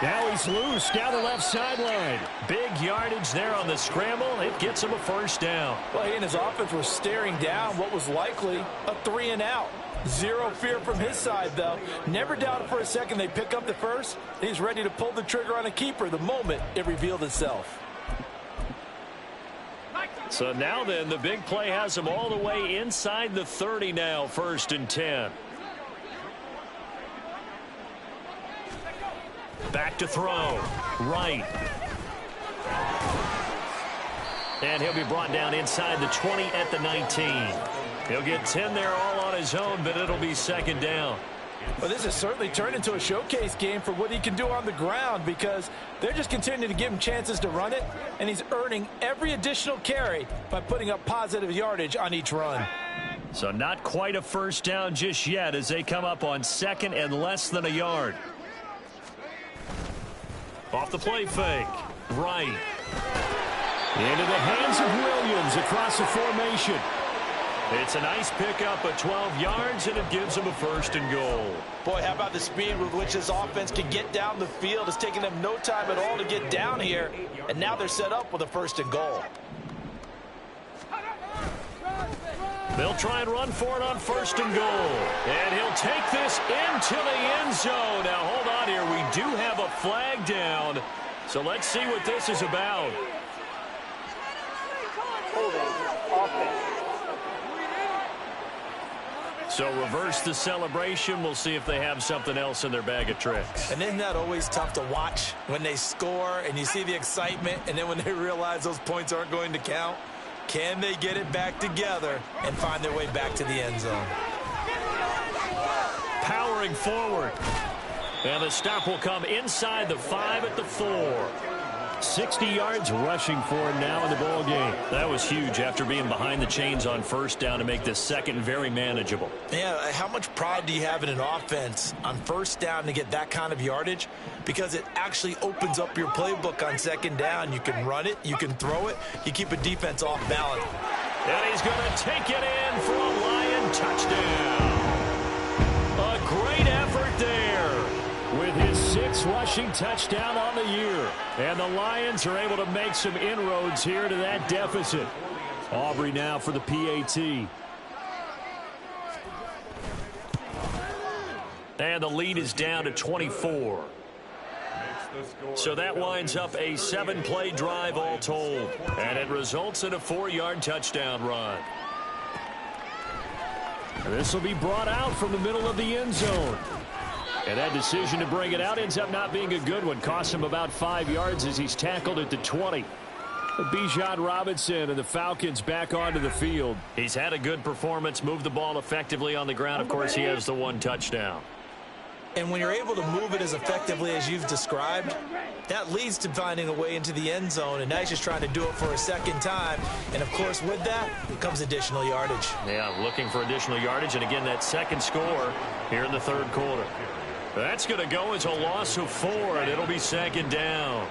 Now he's loose down the left sideline. Big yardage there on the scramble. It gets him a first down. Well, he and his offense were staring down what was likely a 3-and-out. Zero fear from his side, though. Never doubted for a second they pick up the first. He's ready to pull the trigger on a keeper the moment it revealed itself. So now then, the big play has him all the way inside the 30 now, 1st and 10. Back to throw. Right. And he'll be brought down inside the 20 at the 19. He'll get 10 there all on his own, but it'll be 2nd down. Well, this has certainly turned into a showcase game for what he can do on the ground, because they're just continuing to give him chances to run it, and he's earning every additional carry by putting up positive yardage on each run. So not quite a first down just yet as they come up on 2nd and less than a yard. Off the play fake. Right. Into the hands of Williams across the formation. It's a nice pickup of 12 yards, and it gives them a 1st and goal. Boy, how about the speed with which this offense can get down the field? It's taken them no time at all to get down here, and now they're set up with a 1st and goal. They'll try and run for it on 1st and goal. And he'll take this into the end zone. Now, hold on here. We do have a flag down. So let's see what this is about. So reverse the celebration. We'll see if they have something else in their bag of tricks. And isn't that always tough to watch when they score and you see the excitement, and then when they realize those points aren't going to count? Can they get it back together and find their way back to the end zone? Powering forward. And the stop will come inside the 5 at the 4. 60 yards rushing for him now in the ball game. That was huge after being behind the chains on 1st down to make this 2nd very manageable. Yeah, how much pride do you have in an offense on 1st down to get that kind of yardage? Because it actually opens up your playbook on 2nd down. You can run it, you can throw it, you keep a defense off balance. And he's going to take it in for a Lion touchdown. A great effort there. With his 6th rushing touchdown on the year. And the Lions are able to make some inroads here to that deficit. Aubrey now for the PAT. And the lead is down to 24. So that winds up a 7-play drive all told. And it results in a 4-yard touchdown run. This will be brought out from the middle of the end zone. And that decision to bring it out ends up not being a good one. Costs him about 5 yards as he's tackled at the 20. Bijan Robinson and the Falcons back onto the field. He's had a good performance, moved the ball effectively on the ground. Of course, he has the 1 touchdown. And when you're able to move it as effectively as you've described, That leads to finding a way into the end zone, and now he's just trying to do it for a second time. And, of course, with that comes additional yardage. Yeah, looking for additional yardage, and again, that second score here in the third quarter. That's going to go as a loss of 4, and it'll be second down.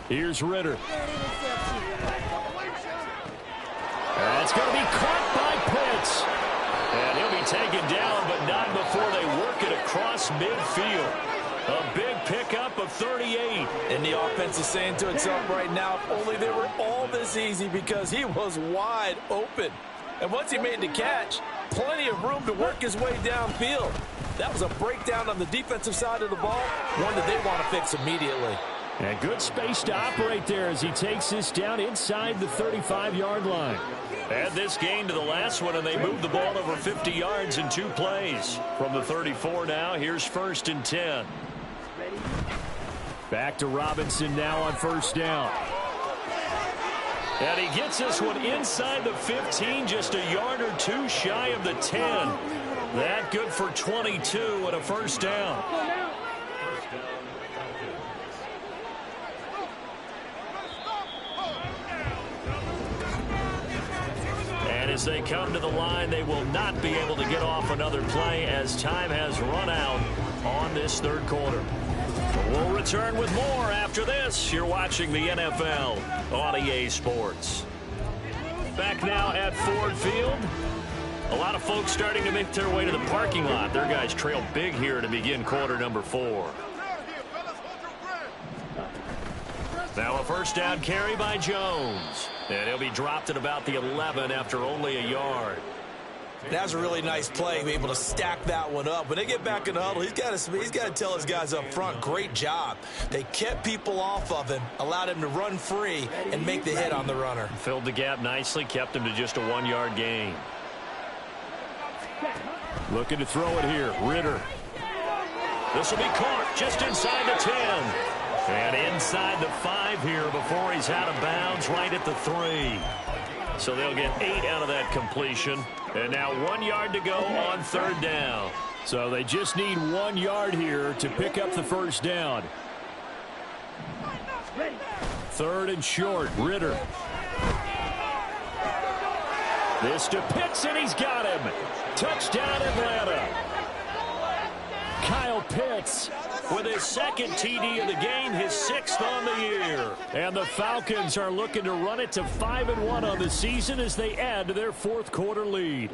Here's Ritter. That's going to be caught by Pitts. And he'll be taken down, but not before they work it across midfield. A big pickup of 38. And the offense is saying to itself right now, if only they were all this easy, because he was wide open. And once he made the catch, plenty of room to work his way downfield. That was a breakdown on the defensive side of the ball, one that they want to fix immediately. And good space to operate there as he takes this down inside the 35-yard line. Add this game to the last one, and they moved the ball over 50 yards in 2 plays. From the 34 now, here's 1st and 10. Back to Robinson now on 1st down. And he gets this one inside the 15, just a yard or 2 shy of the 10. That good for 22 and a 1st down. And as they come to the line, they will not be able to get off another play as time has run out on this third quarter. We'll return with more after this. You're watching the NFL on EA Sports. Back now at Ford Field. A lot of folks starting to make their way to the parking lot. Their guys trail big here to begin quarter number 4. Now a 1st down carry by Jones. And he'll be dropped at about the 11 after only a yard. That's a really nice play, to be able to stack that one up. When they get back in the huddle, he's got to tell his guys up front, great job. They kept people off of him, allowed him to run free, and make the hit on the runner. Filled the gap nicely, kept him to just a 1-yard gain. Looking to throw it here, Ritter. This will be caught just inside the 10. And inside the 5 here before he's out of bounds, right at the 3. So they'll get 8 out of that completion. And now 1 yard to go on 3rd down. So they just need 1 yard here to pick up the 1st down. 3rd and short, Ritter. This to Pitts, and he's got him. Touchdown, Atlanta. Kyle Pitts with his 2nd TD of the game, his 6th on the year. And the Falcons are looking to run it to 5-1 on the season as they add to their 4th quarter lead.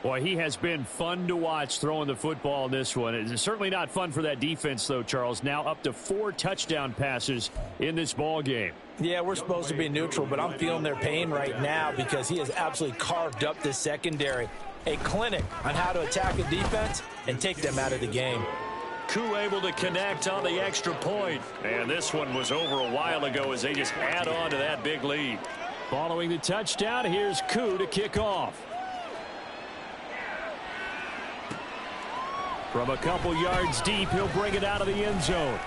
Boy, he has been fun to watch throwing the football in this one. It's certainly not fun for that defense, though, Charles. Now up to 4 touchdown passes in this ball game. Yeah, we're supposed to be neutral, but I'm feeling their pain right now because he has absolutely carved up the secondary. A clinic on how to attack a defense and take them out of the game. Koo able to connect on the extra point. And this one was over a while ago as they just add on to that big lead. Following the touchdown, here's Koo to kick off. From a couple yards deep, he'll bring it out of the end zone.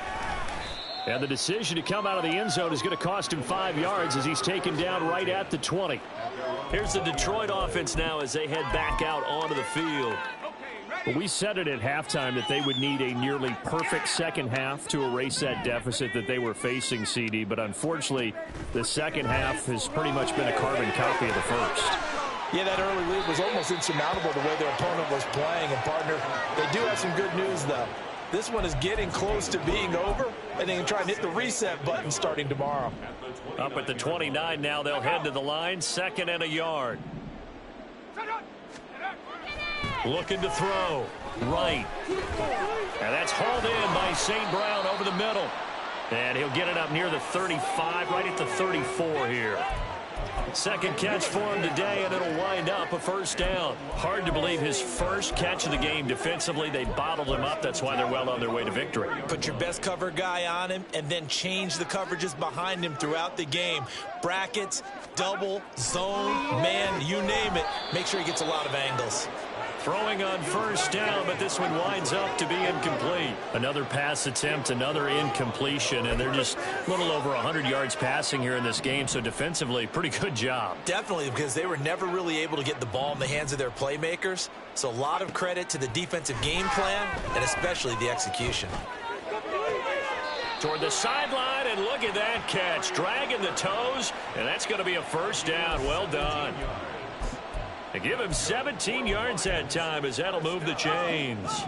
And the decision to come out of the end zone is going to cost him 5 yards as he's taken down right at the 20. Here's the Detroit offense now as they head back out onto the field. We said it at halftime that they would need a nearly perfect second half to erase that deficit that they were facing, CD. But unfortunately, the second half has pretty much been a carbon copy of the first. Yeah, that early lead was almost insurmountable the way their opponent was playing. And, partner, they do have some good news, though. This one is getting close to being over, and they can try and hit the reset button starting tomorrow. Up at the 29 now, they'll head to the line, 2nd and a yard. Looking to throw. Right. And that's hauled in by St. Brown over the middle. And he'll get it up near the 35, right at the 34 here. 2nd catch for him today, and it'll wind up a 1st down. Hard to believe his first catch of the game defensively. They bottled him up. That's why they're well on their way to victory. Put your best cover guy on him and then change the coverages behind him throughout the game. Brackets, double, zone, man, you name it. Make sure he gets a lot of angles. Throwing on first down, but this one winds up to be incomplete. Another pass attempt, another incompletion, and they're just a little over 100 yards passing here in this game, so defensively, pretty good job. Definitely, because they were never really able to get the ball in the hands of their playmakers, so a lot of credit to the defensive game plan, and especially the execution. Toward the sideline, and look at that catch. Dragging the toes, and that's going to be a first down. Well done. They give him 17 yards that time as that'll move the chains.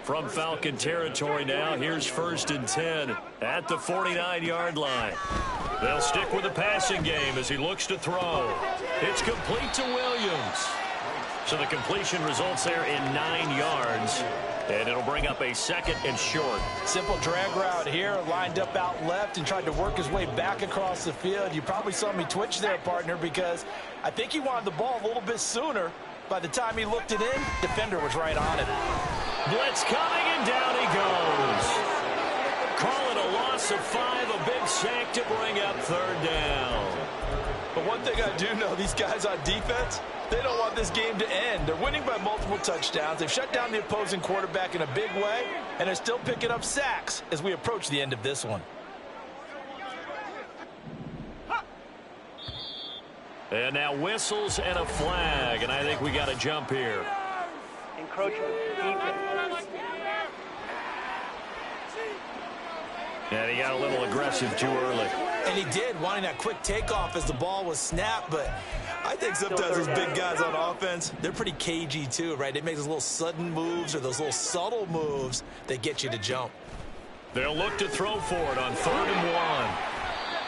From Falcon territory now, here's 1st and 10 at the 49-yard line. They'll stick with the passing game as he looks to throw. It's complete to Williams. So the completion results there in 9 yards. And it'll bring up a 2nd and short. Simple drag route here, lined up out left and tried to work his way back across the field. You probably saw me twitch there, partner, because I think he wanted the ball a little bit sooner. By the time he looked it in, defender was right on it. Blitz coming, and down he goes. Call it a loss of 5, a big sack to bring up 3rd down. But one thing I do know, these guys on defense, they don't want this game to end. They're winning by multiple touchdowns. They've shut down the opposing quarterback in a big way, and they're still picking up sacks as we approach the end of this one. And now whistles and a flag, and I think we got to jump here. Encroachment. Defense. And he got a little aggressive too early. And he did, wanting that quick takeoff as the ball was snapped, but I think sometimes those big guys on offense, they're pretty cagey too, right? They make those little sudden moves or those little subtle moves that get you to jump. They'll look to throw for it on 3rd and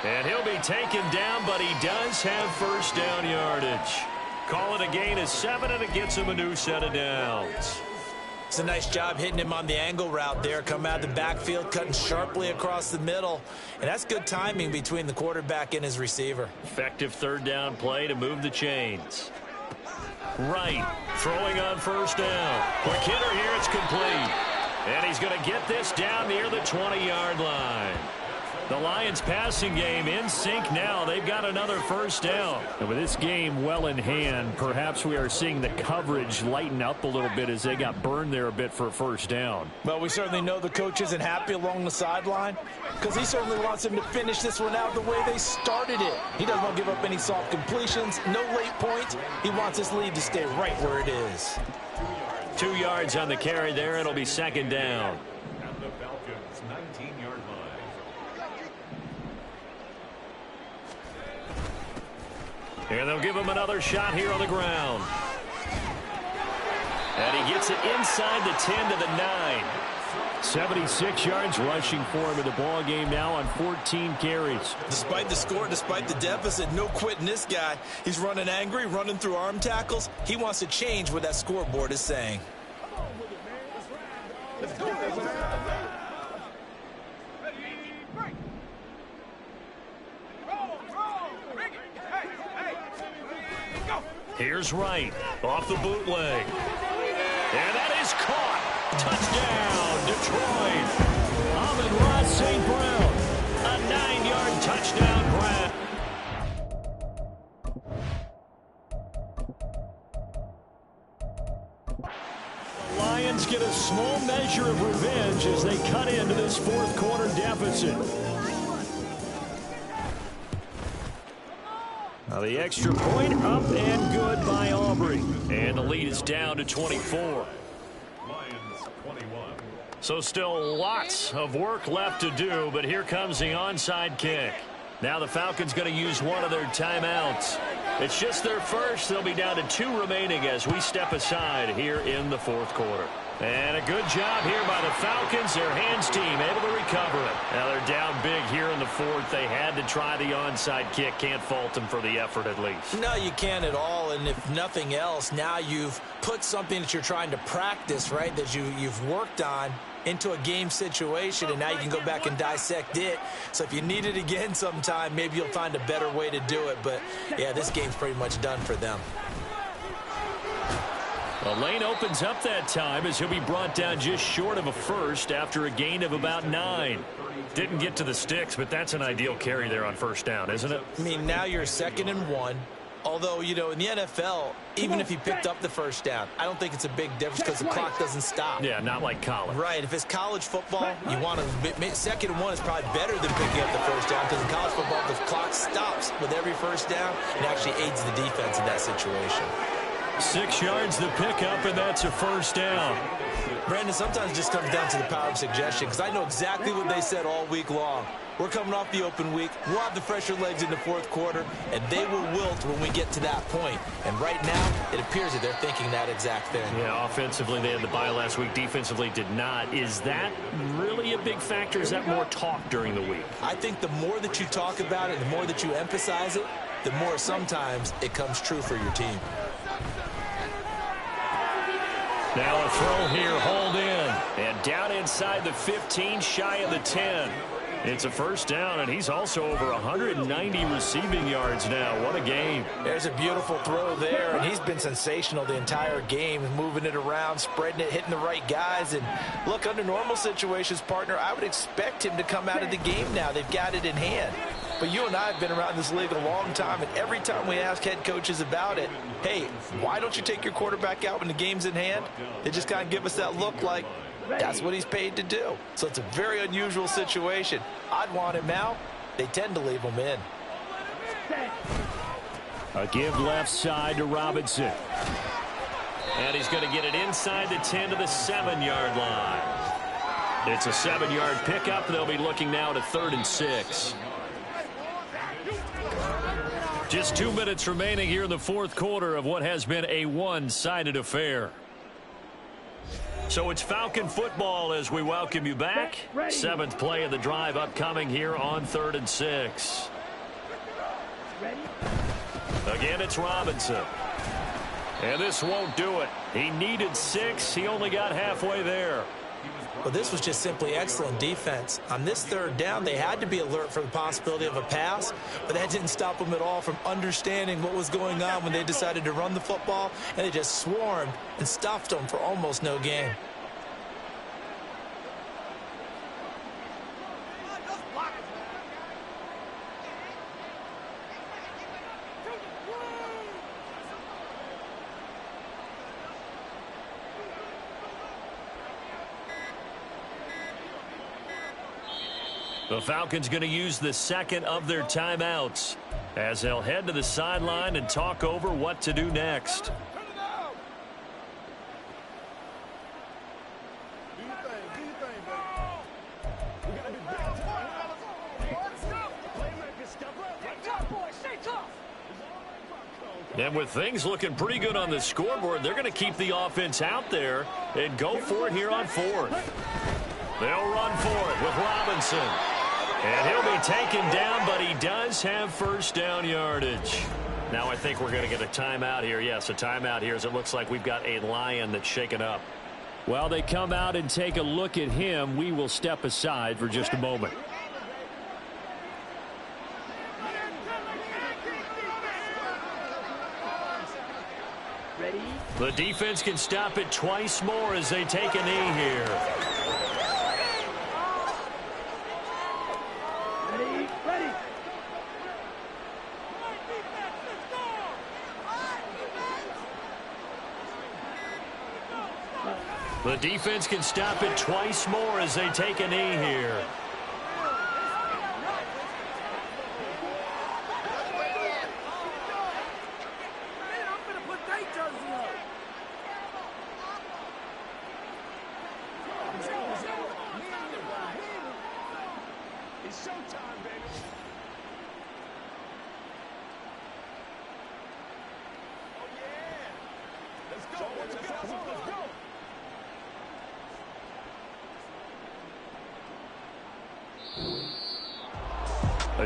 1. And he'll be taken down, but he does have first down yardage. Call it a gain of 7, and it gets him a new set of downs. It's a nice job hitting him on the angle route there, coming out of the backfield, cutting sharply across the middle. And that's good timing between the quarterback and his receiver. Effective 3rd down play to move the chains. Right, throwing on first down. Quick hitter here, it's complete. And he's going to get this down near the 20-yard line. The Lions passing game in sync now. They've got another first down. And with this game well in hand, perhaps we are seeing the coverage lighten up a little bit as they got burned there a bit for a first down. Well, we certainly know the coach isn't happy along the sideline because he certainly wants them to finish this one out the way they started it. He doesn't want to give up any soft completions, no late points. He wants this lead to stay right where it is. 2 yards on the carry there. It'll be 2nd down. At the Falcons' 19-yard line. And they'll give him another shot here on the ground. And he gets it inside the 10 to the 9. 76 yards rushing for him in the ball game now on 14 carries. Despite the score, despite the deficit, no quitting this guy. He's running angry, running through arm tackles. He wants to change what that scoreboard is saying. Here's Wright off the bootleg. And that is caught. Touchdown, Detroit. Amon-Ra St. Brown. A 9-yard touchdown grab. The Lions get a small measure of revenge as they cut into this 4th quarter deficit. Now the extra point up and good by Aubrey. And the lead is down to 24. Lions 21. So still lots of work left to do, but here comes the onside kick. Now the Falcons going to use one of their timeouts. It's just their first. They'll be down to 2 remaining as we step aside here in the 4th quarter. And a good job here by the Falcons. Their hands team able to recover it. Now they're down big here in the 4th. They had to try the onside kick. Can't fault them for the effort at least. No, you can't at all. And if nothing else, now you've put something that you're trying to practice, right, that you've worked on into a game situation, and now you can go back and dissect it. So if you need it again sometime, maybe you'll find a better way to do it. But, yeah, this game's pretty much done for them. The lane opens up that time as he'll be brought down just short of a first after a gain of about 9. Didn't get to the sticks, but that's an ideal carry there on first down, isn't it? I mean, now you're 2nd and 1. Although, you know, in the NFL, even if he picked up the first down, I don't think it's a big difference because the clock doesn't stop. Yeah, not like college. Right. If it's college football, you want to, second and one is probably better than picking up the first down because in college football, the clock stops with every first down. It actually aids the defense in that situation. 6 yards the pickup, and that's a first down. Brandon, sometimes it just comes down to the power of suggestion because I know exactly what they said all week long. We're coming off the open week. We'll have the fresher legs in the fourth quarter, and they will wilt when we get to that point. And right now, it appears that they're thinking that exact thing. Yeah, offensively, they had the bye last week. Defensively, did not. Is that really a big factor? Is that more talk during the week? I think the more that you talk about it, the more that you emphasize it, the more sometimes it comes true for your team. Now a throw here, hauled in. And down inside the 15, shy of the 10. It's a first down, and he's also over 190 receiving yards now. What a game. There's a beautiful throw there, and he's been sensational the entire game, moving it around, spreading it, hitting the right guys. And look, under normal situations, partner, I would expect him to come out of the game now. They've got it in hand. But you and I have been around this league a long time, and every time we ask head coaches about it, hey, why don't you take your quarterback out when the game's in hand? They just kind of give us that look like, that's what he's paid to do. So it's a very unusual situation. I'd want him out. They tend to leave him in. A give left side to Robinson. And he's going to get it inside the 10 to the 7-yard line. It's a 7-yard pickup. They'll be looking now to 3rd and 6. Just 2 minutes remaining here in the fourth quarter of what has been a one-sided affair. So it's Falcon football as we welcome you back. 7th play of the drive upcoming here on 3rd and 6. Again, it's Robinson. And this won't do it. He needed 6. He only got halfway there. Well, this was just simply excellent defense. On this 3rd down, they had to be alert for the possibility of a pass, but that didn't stop them at all from understanding what was going on when they decided to run the football, and they just swarmed and stuffed them for almost no gain. The Falcons going to use the second of their timeouts as they'll head to the sideline and talk over what to do next. And with things looking pretty good on the scoreboard, they're going to keep the offense out there and go for it here on 4th. They'll run for it with Robinson. And he'll be taken down, but he does have first down yardage. Now I think we're going to get a timeout here. Yes, a timeout here as it looks like we've got a Lion that's shaken up. While they come out and take a look at him, we will step aside for just a moment. The defense can stop it twice more as they take a knee here. The defense can stop it twice more as they take a knee here. It's showtime, baby. Oh, yeah. Let's go. Let's go.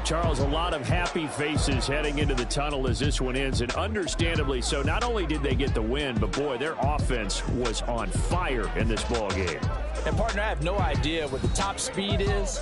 Charles, a lot of happy faces heading into the tunnel as this one ends, and understandably so. Not only did they get the win, but boy, their offense was on fire in this ball game. And partner, I have no idea what the top speed is.